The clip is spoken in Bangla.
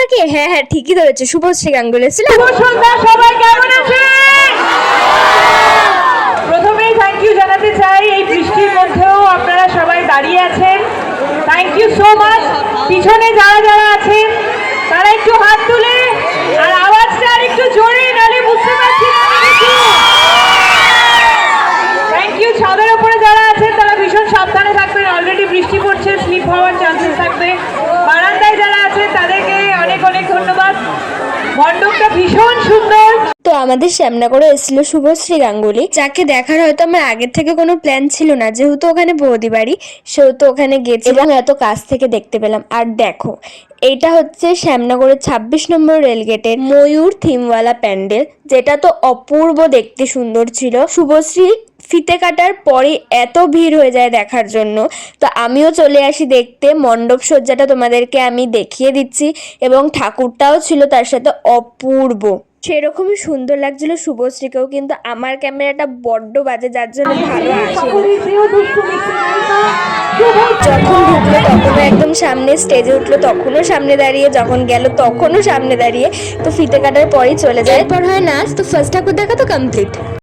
নাকি? হ্যাঁ হ্যাঁ ঠিকই ধরেছে, শুভশ্রী গাঙ্গুলি ছিল। শুভ সন্ধ্যা, সবাই কেমন আছেন? প্রথমেই থ্যাংক ইউ জানাতে চাই, এই বৃষ্টির মধ্যেও আপনারা সবাই দাঁড়িয়ে আছেন, থ্যাংক ইউ সো মাচ। পিছনে যারা যারা আছেন তারা একটু হাত তুলে আর আওয়াজটা আর একটু জোরে, নালে বুঝতে পারছি না কিছু। Thank you. ছাদের উপরে যারা আছেন তারা ভীষণ সাবধানে থাকবেন, অলরেডি বৃষ্টি পড়ছে, স্লিপ হওয়ার চান্সেস থাকবে। বারান্দায় যারা আছেন তাদেরকে অনেক অনেক ধন্যবাদ। মণ্ডপটা ভীষণ সুন্দর। তো আমাদের শ্যামনগরে এসেছিল শুভশ্রী গাঙ্গুলি, যাকে দেখার হয়তো আমার আগের থেকে কোনো প্ল্যান ছিল না, যেহেতু ওখানে বৌদি বাড়ি, সেহেতু ওখানে গেছি এবং এত কাছ থেকে দেখতে পেলাম। আর দেখো, এইটা হচ্ছে শ্যামনগরের 26 নম্বর রেলগেটের ময়ূর থিমওয়ালা প্যান্ডেল, যেটা তো অপূর্ব দেখতে সুন্দর ছিল। শুভশ্রী ফিতে কাটার পরে এত ভিড় হয়ে যায় দেখার জন্য, তো আমিও চলে আসি দেখতে। মণ্ডপ সজ্জাটা তোমাদেরকে আমি দেখিয়ে দিচ্ছি, এবং ঠাকুরটাও ছিল তার সাথে অপূর্ব, সেরকমই সুন্দর লাগছিল শুভশ্রীকেও। কিন্তু আমার ক্যামেরাটা বড্ড বাজে, যার জন্য ভালো আসেনি। যখন ঢুকলো তখনও একদম সামনে, স্টেজে উঠলো তখনও সামনে দাঁড়িয়ে, যখন গেল তখনও সামনে দাঁড়িয়ে। তো ফিতে কাটার পরেই চলে যায়, এরপর হয় নাচ। তো ফার্স্ট ঠাকুর দেখা তো কমপ্লিট।